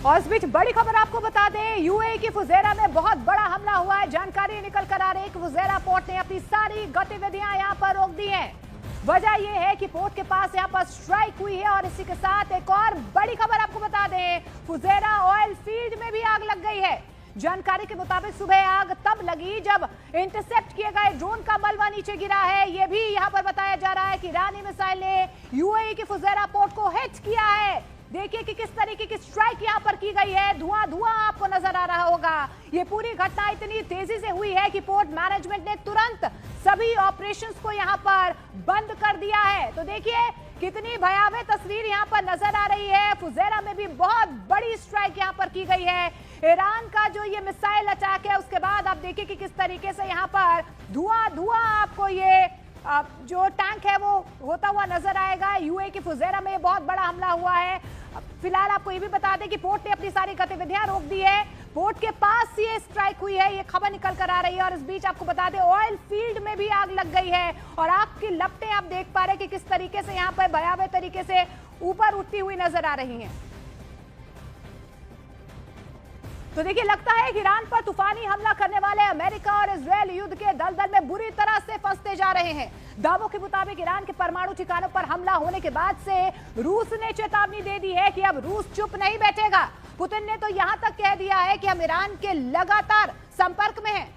और इस बीच बड़ी खबर आपको बता दें, यूएई की फुजेरा में बहुत बड़ा हमला हुआ है। जानकारी निकल कर आ रही है कि फुजेरा पोर्ट ने अपनी सारी गतिविधियां यहां पर रोक दी हैं। वजह यह है कि पोर्ट के पास यहां पर स्ट्राइक हुई है। और इसी के साथ एक और बड़ी खबर आपको बता दें, फुजेरा ऑयल फील्ड में भी आग लग गई है। जानकारी के मुताबिक सुबह आग तब लगी जब इंटरसेप्ट किए गए ड्रोन का मलबा नीचे गिरा है। यह भी यहां पर बताया जा रहा है कि ईरानी मिसाइल ने यूएई की फुजेरा पोर्ट को हिट किया है। देखिए कि किस तरीके की स्ट्राइक यहां पर की गई है। धुआं धुआं आपको नजर आ रहा होगा। ये पूरी घटना इतनी तेजी से हुई है कि पोर्ट मैनेजमेंट ने तुरंत सभी ऑपरेशंस को यहां पर बंद कर दिया है। तो देखिए कितनी भयावह तस्वीर यहां पर नजर आ रही है। फुजेरा में भी बहुत बड़ी स्ट्राइक यहां पर की गई है। ईरान का जो ये मिसाइल अटैक है उसके बाद आप देखिए कि किस तरीके से यहां पर धुआं धुआं आपको ये जो टैंक है वो होता हुआ नजर आएगा। यूएई की फुजेरा में बहुत बड़ा हमला हुआ है। फिलहाल आपको ये भी बता दें कि पोर्ट ने अपनी सारी गतिविधियां रोक दी है। पोर्ट के पास ये स्ट्राइक हुई है, ये खबर निकल कर आ रही है। और इस बीच आपको बता दें ऑयल फील्ड में भी आग लग गई है और आग की लपटें आप देख पा रहे हैं कि किस तरीके से यहाँ पर भयावह तरीके से ऊपर उठती हुई नजर आ रही है। तो देखिए लगता है कि ईरान पर तूफानी हमला करने वाले अमेरिका और इजरायल युद्ध के दलदल में बुरी तरह से फंसते जा रहे हैं। दावों के मुताबिक ईरान के परमाणु ठिकानों पर हमला होने के बाद से रूस ने चेतावनी दे दी है कि अब रूस चुप नहीं बैठेगा। पुतिन ने तो यहां तक कह दिया है कि हम ईरान के लगातार संपर्क में हैं।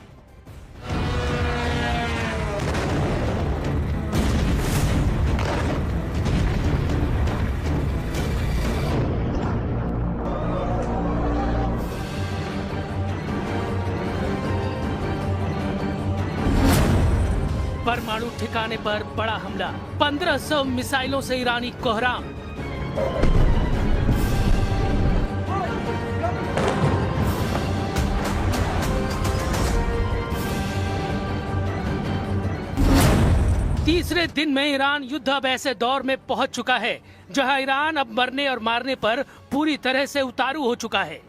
परमाणु ठिकाने पर बड़ा हमला, 1500 मिसाइलों से ईरानी कोहराम। तीसरे दिन में ईरान युद्ध अब ऐसे दौर में पहुंच चुका है जहां ईरान अब मरने और मारने पर पूरी तरह से उतारू हो चुका है।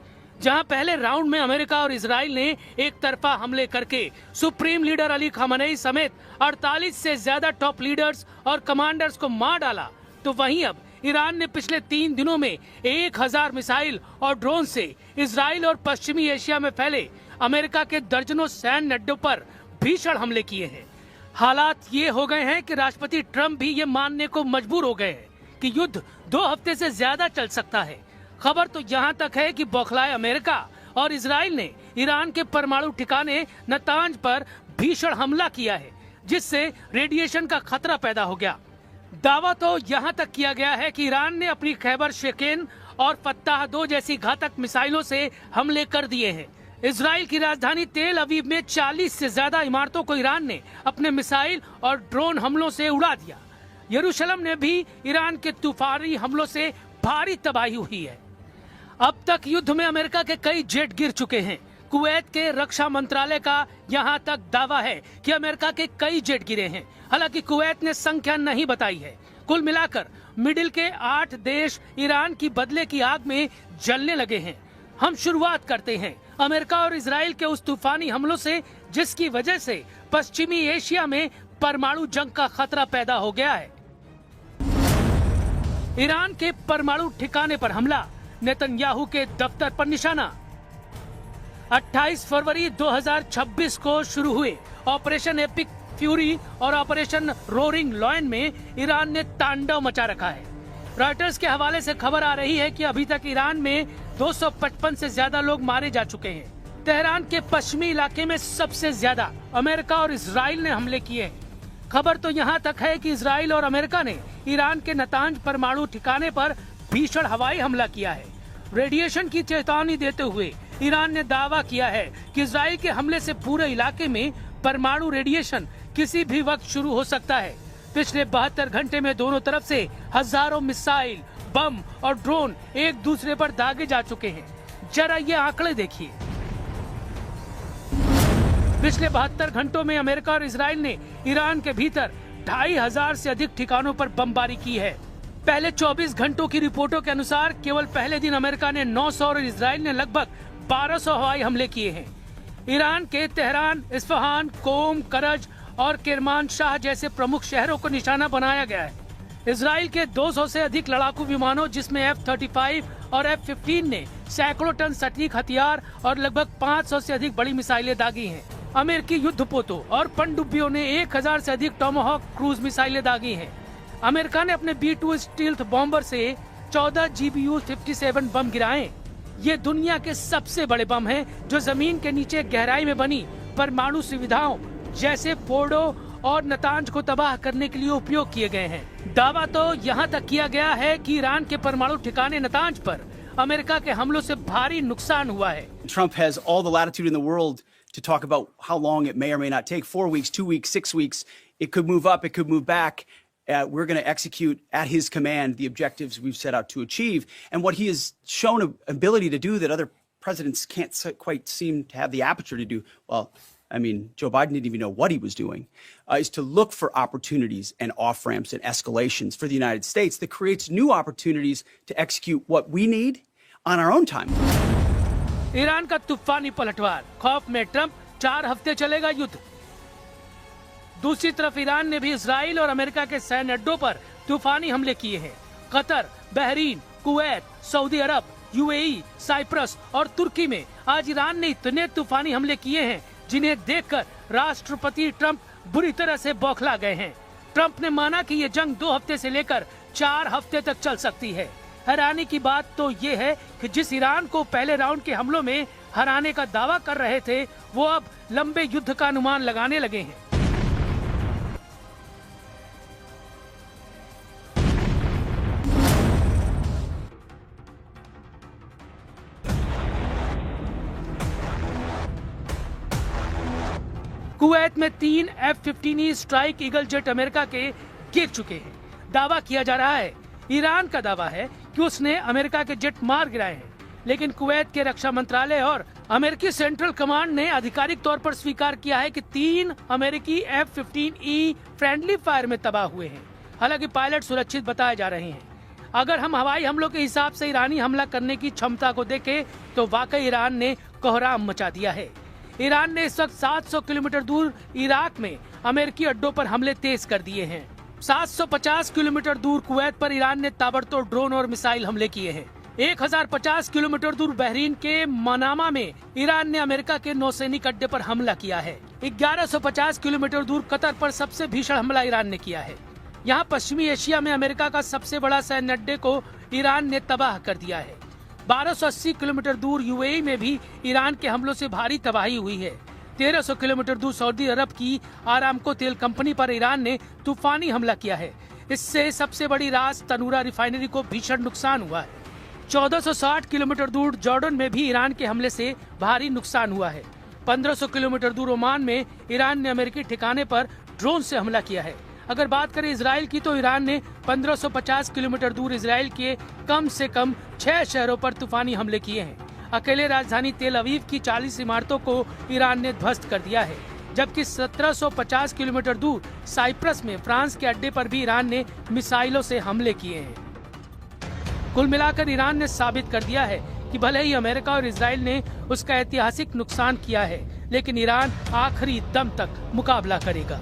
जहां पहले राउंड में अमेरिका और इजराइल ने एक तरफा हमले करके सुप्रीम लीडर अली खamenei समेत 48 से ज्यादा टॉप लीडर्स और कमांडर्स को मार डाला, तो वहीं अब ईरान ने पिछले 3 दिनों में 1000 मिसाइल और ड्रोन से इजराइल और पश्चिमी एशिया में फैले अमेरिका के दर्जनों सैन्य अड्डों पर भीषण हमले किए हैं। हालात ये हो गए हैं कि राष्ट्रपति ट्रंप भी ये मानने को मजबूर हो गए हैं कि युद्ध 2 हफ्ते से ज्यादा चल सकता है। खबर तो यहाँ तक है कि बौखलाए अमेरिका और इजराइल ने ईरान के परमाणु ठिकाने नतांज पर भीषण हमला किया है, जिससे रेडिएशन का खतरा पैदा हो गया। दावा तो यहाँ तक किया गया है कि ईरान ने अपनी खैबर शेकेन और फत्ताह 2 जैसी घातक मिसाइलों से हमले कर दिए हैं। इजराइल की राजधानी तेल अवीव में 40 से ज्यादा इमारतों को ईरान ने अपने मिसाइल और ड्रोन हमलों से उड़ा दिया। यरूशलेम ने भी ईरान के तूफानी हमलों से भारी तबाही हुई है। अब तक युद्ध में अमेरिका के कई जेट गिर चुके हैं। कुवैत के रक्षा मंत्रालय का यहां तक दावा है कि अमेरिका के कई जेट गिरे हैं। हालांकि कुवैत ने संख्या नहीं बताई है। कुल मिलाकर मिडिल के 8 देश ईरान की बदले की आग में जलने लगे हैं। हम शुरुआत करते हैं अमेरिका और इजराइल के उस तूफानी हमलों से, जिसकी वजह से पश्चिमी एशिया में परमाणु जंग का खतरा पैदा हो गया है। ईरान के परमाणु ठिकाने पर हमला, नेतन्याहू के दफ्तर पर निशाना। 28 फरवरी 2026 को शुरू हुए ऑपरेशन एपिक फ्यूरी और ऑपरेशन रोरिंग लॉयन में ईरान ने तांडव मचा रखा है। रॉयटर्स के हवाले से खबर आ रही है कि अभी तक ईरान में 255 से ज्यादा लोग मारे जा चुके हैं। तेहरान के पश्चिमी इलाके में सबसे ज्यादा अमेरिका और इजराइल ने हमले किए हैं। खबर तो यहाँ तक है कि इजराइल और अमेरिका ने ईरान के नतांज परमाणु ठिकाने पर भीषण हवाई हमला किया है। रेडिएशन की चेतावनी देते हुए ईरान ने दावा किया है कि इजराइल के हमले से पूरे इलाके में परमाणु रेडिएशन किसी भी वक्त शुरू हो सकता है। पिछले 72 घंटे में दोनों तरफ से हजारों मिसाइल, बम और ड्रोन एक दूसरे पर दागे जा चुके हैं। जरा ये आंकड़े देखिए। पिछले 72 घंटों में अमेरिका और इजराइल ने ईरान के भीतर 2500 से अधिक ठिकानों पर बमबारी की है। पहले 24 घंटों की रिपोर्टों के अनुसार केवल पहले दिन अमेरिका ने 900 और इजराइल ने लगभग 1200 हवाई हमले किए हैं। ईरान के तेहरान, इस्फहान, कोम, करज और किरमानशाह जैसे प्रमुख शहरों को निशाना बनाया गया है। इजराइल के 200 से अधिक लड़ाकू विमानों, जिसमें F-35 और F-15 ने सैकड़ों टन सटीक हथियार और लगभग 500 से अधिक बड़ी मिसाइलें दागी हैं। अमेरिकी युद्धपोतों और पनडुब्बियों ने 1000 से अधिक टोमाहॉक क्रूज मिसाइलें दागी हैं। अमेरिका ने अपने B-2 स्टील्थ बॉम्बर से 14 GBU-57 बम गिराए। ये दुनिया के सबसे बड़े बम हैं जो जमीन के नीचे गहराई में बनी परमाणु सुविधाओं जैसे फोर्डो और नतांज को तबाह करने के लिए उपयोग किए गए हैं। दावा तो यहाँ तक किया गया है कि ईरान के परमाणु ठिकाने नतांज पर अमेरिका के हमलों से भारी नुकसान हुआ है। Trump has all the latitude in the world to talk about how long it may or may not take. 4 weeks, 2 weeks, 6 weeks. It could move up, it could move back. We're going to execute at his command the objectives we've set out to achieve. And what he has shown an ability to do that other presidents can't quite seem to have the aperture to do, well, I mean, Joe Biden didn't even know what he was doing, is to look for opportunities and off-ramps and escalations for the United States that creates new opportunities to execute what we need on our own time. Iran का तूफानी पलटवार, खौफ में Trump, 4 हफ्ते चलेगा युद्ध। दूसरी तरफ ईरान ने भी इजराइल और अमेरिका के सैन्य अड्डों पर तूफानी हमले किए हैं। कतर, बहरीन, कुवैत, सऊदी अरब, UAE, साइप्रस और तुर्की में आज ईरान ने इतने तूफानी हमले किए हैं जिन्हें देखकर राष्ट्रपति ट्रंप बुरी तरह से बौखला गए हैं। ट्रंप ने माना कि ये जंग 2 हफ्ते से लेकर 4 हफ्ते तक चल सकती है। हैरानी की बात तो ये है कि जिस ईरान को पहले राउंड के हमलों में हराने का दावा कर रहे थे, वो अब लंबे युद्ध का अनुमान लगाने लगे हैं। कुवैत में 3 F-15E strike eagle jet America के गिर चुके हैं। दावा किया जा रहा है, ईरान का दावा है कि उसने अमेरिका के जेट मार गिराए हैं, लेकिन कुवैत के रक्षा मंत्रालय और अमेरिकी सेंट्रल कमांड ने आधिकारिक तौर पर स्वीकार किया है कि 3 अमेरिकी F-15E फ्रेंडली फायर में तबाह हुए हैं। हालांकि पायलट सुरक्षित बताए जा रहे हैं। अगर हम हवाई हमलों के हिसाब से ईरानी हमला करने की क्षमता को देखें तो वाकई ईरान ने कोहराम मचा दिया है। ईरान ने इस वक्त 700 किलोमीटर दूर इराक में अमेरिकी अड्डों पर हमले तेज कर दिए हैं। 750 किलोमीटर दूर कुवैत पर ईरान ने ताबड़तोड़ ड्रोन और मिसाइल हमले किए हैं। 1050 किलोमीटर दूर बहरीन के मनामा में ईरान ने अमेरिका के नौसैनिक अड्डे पर हमला किया है। 1150 किलोमीटर दूर कतर पर सबसे भीषण हमला ईरान ने किया है। यहाँ पश्चिमी एशिया में अमेरिका का सबसे बड़ा सैन्य अड्डे को ईरान ने तबाह कर दिया है। 1280 किलोमीटर दूर UAE में भी ईरान के हमलों से भारी तबाही हुई है। 1300 किलोमीटर दूर सऊदी अरब की आरामको तेल कंपनी पर ईरान ने तूफानी हमला किया है। इससे सबसे बड़ी रास तनूरा रिफाइनरी को भीषण नुकसान हुआ है। 1460 किलोमीटर दूर जॉर्डन में भी ईरान के हमले से भारी नुकसान हुआ है। 1500 किलोमीटर दूर ओमान में ईरान ने अमेरिकी ठिकाने पर ड्रोन से हमला किया है। अगर बात करें इजराइल की तो ईरान ने 1550 किलोमीटर दूर इजराइल के कम से कम 6 शहरों पर तूफानी हमले किए हैं। अकेले राजधानी तेल अवीव की 40 इमारतों को ईरान ने ध्वस्त कर दिया है, जबकि 1750 किलोमीटर दूर साइप्रस में फ्रांस के अड्डे पर भी ईरान ने मिसाइलों से हमले किए हैं। कुल मिलाकर ईरान ने साबित कर दिया है कि भले ही अमेरिका और इजराइल ने उसका ऐतिहासिक नुकसान किया है, लेकिन ईरान आखिरी दम तक मुकाबला करेगा।